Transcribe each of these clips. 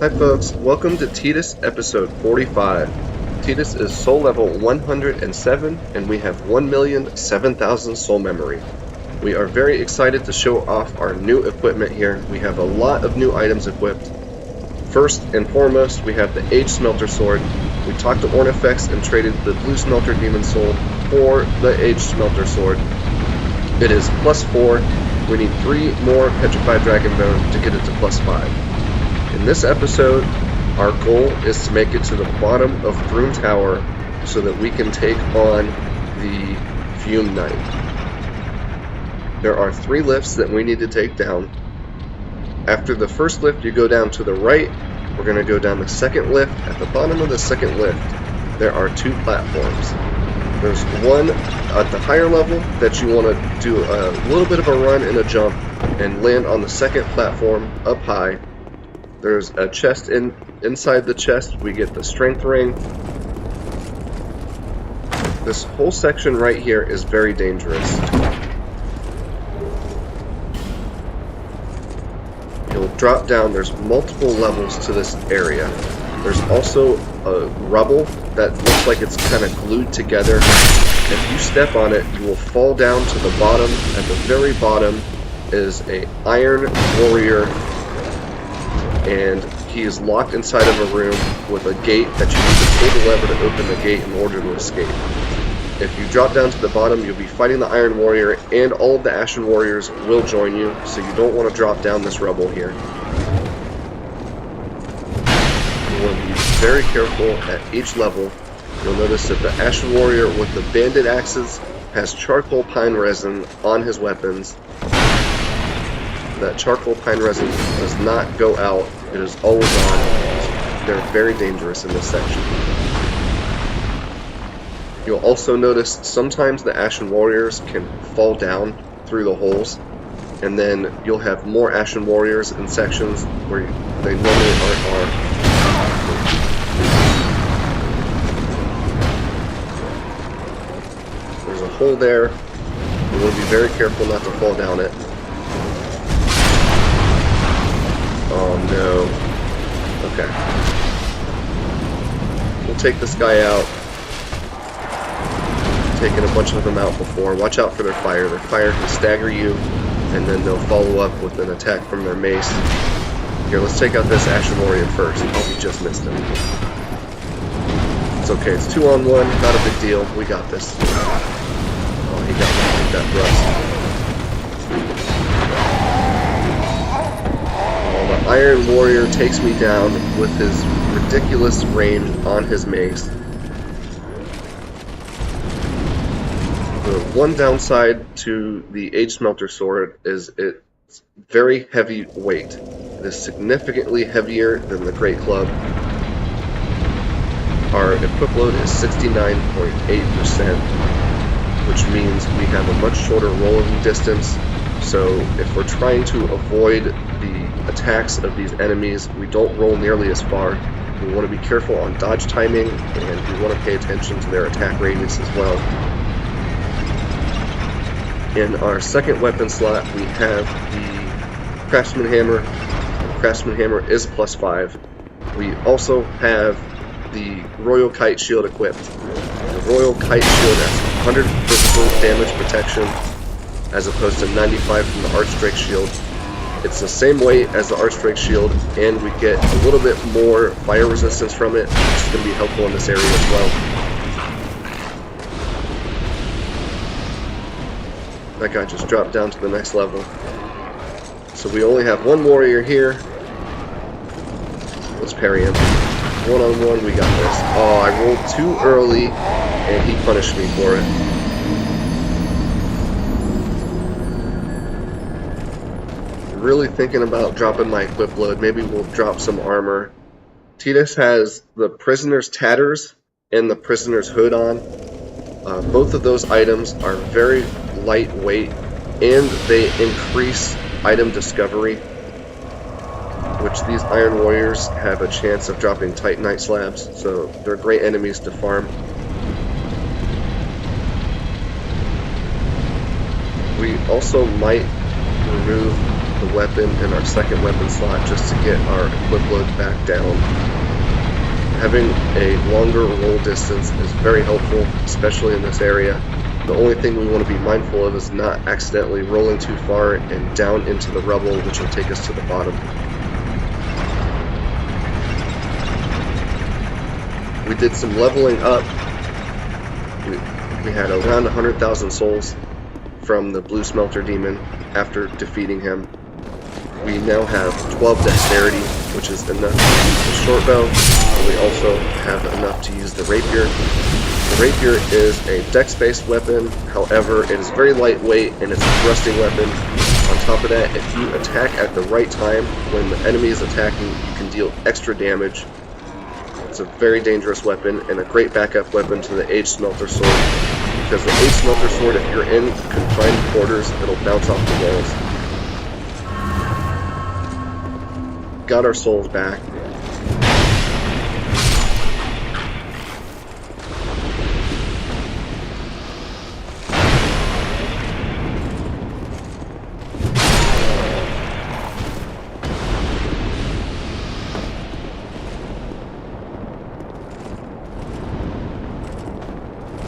Hi folks, welcome to Tidus episode 45. Tidus is soul level 107 and we have 1,007,000 soul memory. We are very excited to show off our new equipment here. We have a lot of new items equipped. First and foremost, we have the Age Smelter Sword. We talked to Ornifex and traded the Blue Smelter Demon Soul for the Age Smelter Sword. It is +4. We need 3 more Petrified Dragon Bone to get it to +5. In this episode, our goal is to make it to the bottom of Broom Tower so that we can take on the Fume Knight. There are 3 lifts that we need to take down. After the first lift, you go down to the right. We're going to go down the second lift. At the bottom of the second lift, there are 2 platforms. There's one at the higher level that you want to do a little bit of a run and a jump and land on the second platform up high. There's a chest inside the chest. We get the strength ring. This whole section right here is very dangerous. You'll drop down. There's multiple levels to this area. There's also a rubble that looks like it's kind of glued together. If you step on it, you will fall down to the bottom. At the very bottom is an Iron Warrior, and he is locked inside of a room with a gate that you need to pull the lever to open the gate in order to escape. If you drop down to the bottom, you'll be fighting the Iron Warrior, and all of the Ashen Warriors will join you, so you don't want to drop down this rubble here. You want to be very careful at each level. You'll notice that the Ashen Warrior with the banded axes has charcoal pine resin on his weapons. That charcoal pine resin does not go out. It is always on. They're very dangerous in this section. You'll also notice sometimes the Ashen Warriors can fall down through the holes, and then you'll have more Ashen Warriors in sections where they normally are. There's a hole there. You want to be very careful not to fall down it. Oh no. Okay. We'll take this guy out. Taken a bunch of them out before. Watch out for their fire. Their fire can stagger you, and then they'll follow up with an attack from their mace. Here, let's take out this Ashen Warrior first. Oh, we just missed him. It's okay. It's 2-on-1. Not a big deal. We got this. Oh, he got thrust. The Iron Warrior takes me down with his ridiculous range on his mace. The one downside to the Age Smelter Sword is it's very heavy weight. It is significantly heavier than the Great Club. Our equip load is 69.8%, which means we have a much shorter rolling distance. So if we're trying to avoid the attacks of these enemies, we don't roll nearly as far. We want to be careful on dodge timing, and we want to pay attention to their attack radius as well. In our second weapon slot, we have the Craftsman Hammer. The Craftsman Hammer is +5. We also have the Royal Kite Shield equipped. The Royal Kite Shield has 100 physical damage protection, as opposed to 95 from the Archdrake Shield. It's the same weight as the Archdrake Shield, and we get a little bit more fire resistance from it, which is going to be helpful in this area as well. That guy just dropped down to the next level. So we only have one warrior here. Let's parry him. 1-on-1, we got this. Oh, I rolled too early, and he punished me for it. Really thinking about dropping my equip load. Maybe we'll drop some armor. Tidus has the Prisoner's Tatters and the Prisoner's Hood on. Both of those items are very lightweight, and they increase item discovery, which these Iron Warriors have a chance of dropping Titanite slabs, so they're great enemies to farm. We also might remove the weapon in our second weapon slot just to get our equip load back down. Having a longer roll distance is very helpful, especially in this area. The only thing we want to be mindful of is not accidentally rolling too far and down into the rubble, which will take us to the bottom. We did some leveling up. We had around 100,000 souls from the blue smelter demon after defeating him. We now have 12 dexterity, which is enough to use the short bow, and we also have enough to use the rapier. The rapier is a dex-based weapon, however, it is very lightweight and it's a thrusting weapon. On top of that, if you attack at the right time when the enemy is attacking, you can deal extra damage. It's a very dangerous weapon and a great backup weapon to the Age Smelter Sword, because the Age Smelter Sword, if you're in confined quarters, it'll bounce off the walls. Got our souls back.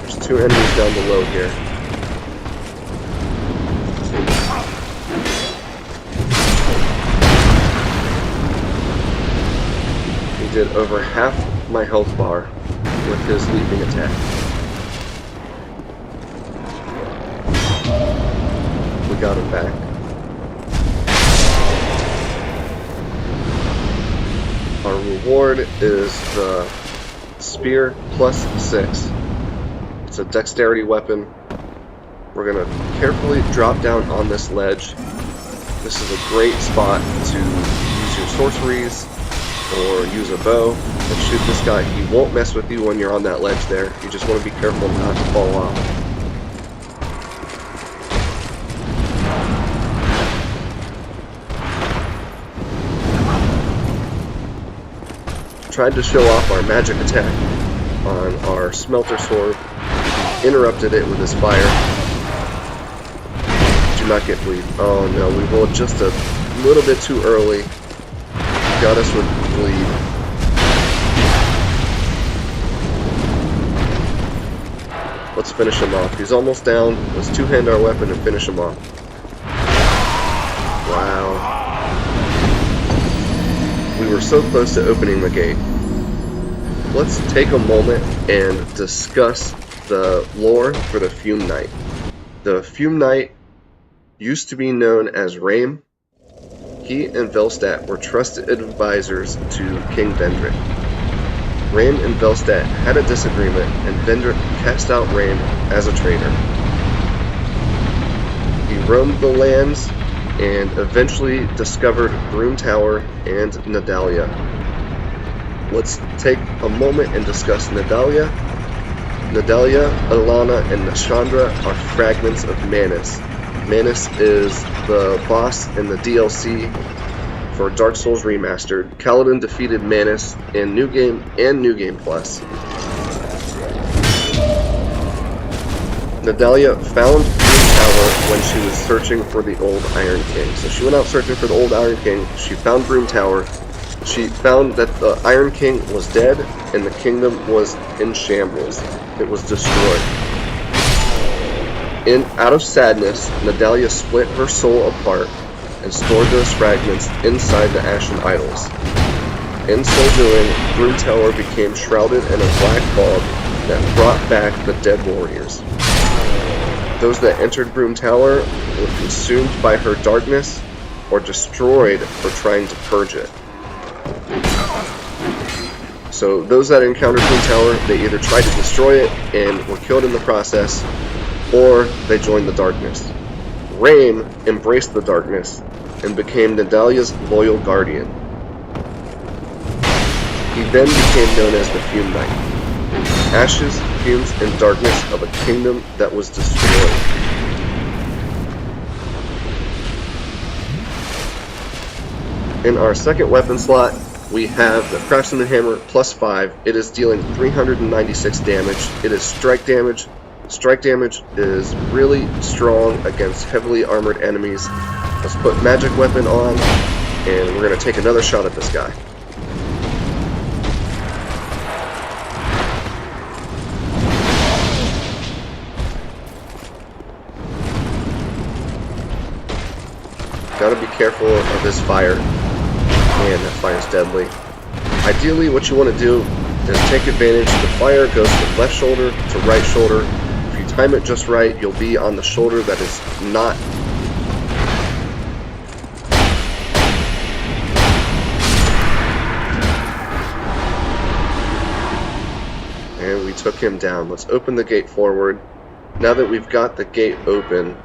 There's 2 enemies down below here. He did over half my health bar with his leaping attack. We got him back. Our reward is the spear plus 6. It's a dexterity weapon. We're going to carefully drop down on this ledge. This is a great spot to use your sorceries or use a bow and shoot this guy. He won't mess with you when you're on that ledge there. You just want to be careful not to fall off. Tried to show off our magic attack on our smelter sword. He interrupted it with his fire. Do not get bleed. Oh no, we rolled just a little bit too early. Got us with bleed. Let's finish him off. He's almost down. Let's two-hand our weapon and finish him off. Wow. We were so close to opening the gate. Let's take a moment and discuss the lore for the Fume Knight. The Fume Knight used to be known as Rame. He and Velstadt were trusted advisors to King Vendrick. Rame and Velstadt had a disagreement, and Vendrick cast out Rame as a traitor. He roamed the lands and eventually discovered Broom Tower and Nadalia. Let's take a moment and discuss Nadalia. Nadalia, Alana, and Nashandra are fragments of Manus. Manus is the boss in the DLC for Dark Souls Remastered. Kaladin defeated Manus in New Game and New Game Plus. Nadalia found Broom Tower when she was searching for the old Iron King. So she went out searching for the old Iron King. She found Broom Tower. She found that the Iron King was dead and the kingdom was in shambles. It was destroyed. Out of sadness, Nadalia split her soul apart and stored those fragments inside the Ashen Idols. In so doing, Broom Tower became shrouded in a black fog that brought back the dead warriors. Those that entered Broom Tower were consumed by her darkness or destroyed for trying to purge it. So those that encountered Broom Tower, they either tried to destroy it and were killed in the process, or they joined the darkness. Rame embraced the darkness and became Nadalia's loyal guardian. He then became known as the Fume Knight. Ashes, fumes, and darkness of a kingdom that was destroyed. In our second weapon slot, we have the Craftsman Hammer plus 5. It is dealing 396 damage. It is strike damage Strike damage is really strong against heavily armored enemies. Let's put magic weapon on, and we're going to take another shot at this guy. Gotta be careful of this fire. Man, that fire's deadly. Ideally, what you want to do is take advantage. The fire goes from left shoulder to right shoulder. If you time it just right, you'll be on the shoulder that is not. And we took him down. Let's open the gate forward. Now that we've got the gate open,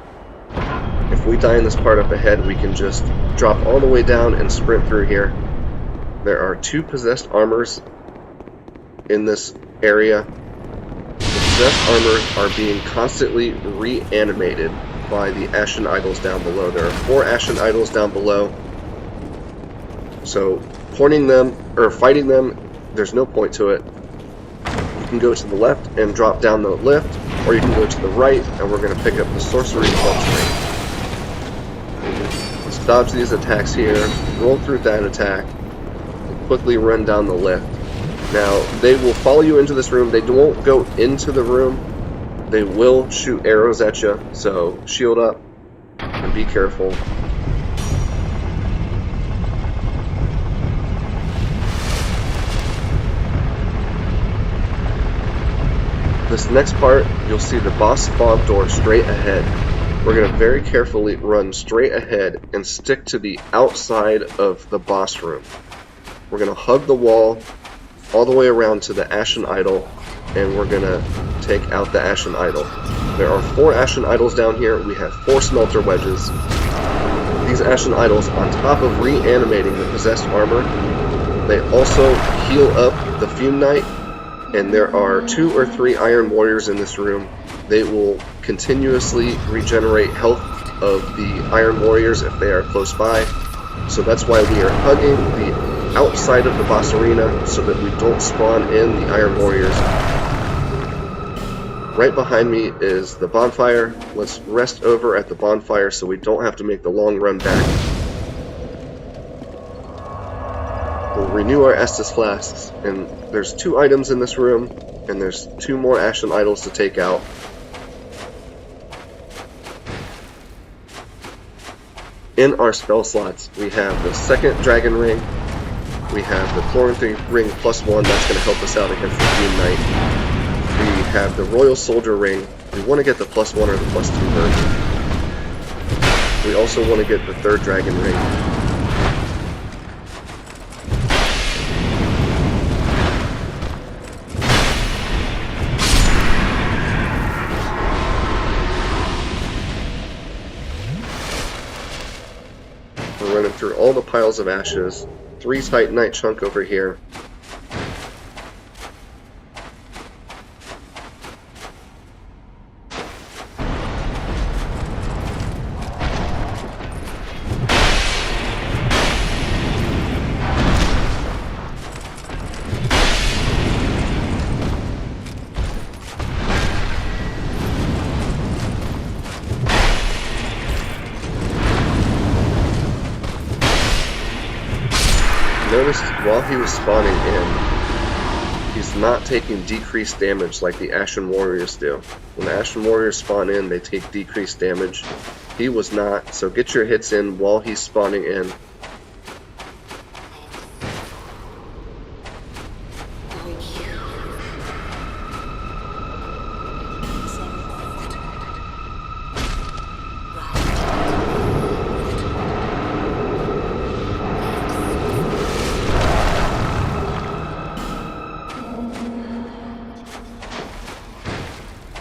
if we die in this part up ahead, we can just drop all the way down and sprint through here. There are 2 possessed armors in this area. The possessed armors are being constantly reanimated by the Ashen Idols down below. There are 4 Ashen Idols down below. So pointing them or fighting them, there's no point to it. You can go to the left and drop down the lift, or you can go to the right, and we're going to pick up the sorcery pulse ring. Dodge these attacks here, roll through that attack, and quickly run down the lift. Now, they will follow you into this room. They won't go into the room. They will shoot arrows at you, so shield up and be careful. This next part, you'll see the boss spawn door straight ahead. We're going to very carefully run straight ahead and stick to the outside of the boss room. We're going to hug the wall all the way around to the Ashen Idol, and we're going to take out the Ashen Idol. There are 4 Ashen Idols down here. We have 4 smelter wedges. These Ashen Idols, on top of reanimating the possessed armor, they also heal up the Fume Knight, and there are 2 or 3 Iron Warriors in this room. They will continuously regenerate health of the Iron Warriors if they are close by. So that's why we are hugging the outside of the boss arena so that we don't spawn in the Iron Warriors. Right behind me is the bonfire. Let's rest over at the bonfire so we don't have to make the long run back. We'll renew our Estus flasks, and there's 2 items in this room, and there's 2 more Ashen Idols to take out. In our spell slots, we have the 2nd Dragon Ring, we have the Chloranthy Ring +1, that's going to help us out against the Fume Knight. We have the Royal Soldier Ring. We want to get the +1 or the +2 version. We also want to get the 3rd Dragon Ring. We're running through all the piles of ashes. 3 Titanite chunk over here. Notice while he was spawning in, he's not taking decreased damage like the Ashen Warriors do. When the Ashen Warriors spawn in, they take decreased damage. He was not, so get your hits in while he's spawning in.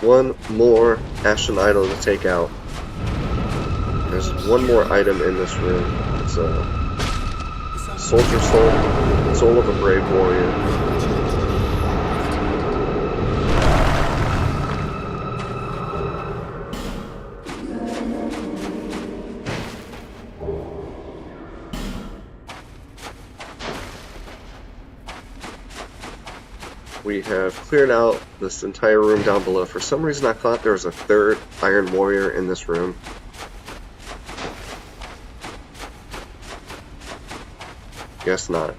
One more Ashen Idol to take out. There's one more item in this room. It's a Soldier Soul, Soul of a Brave Warrior. We have cleared out this entire room down below. For some reason I thought there was a third Iron Warrior in this room. Guess not.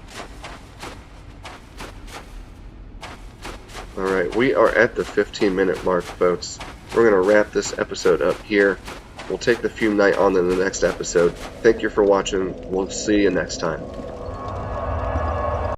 Alright, we are at the 15-minute mark, folks. We're going to wrap this episode up here. We'll take the Fume Knight on in the next episode. Thank you for watching. We'll see you next time.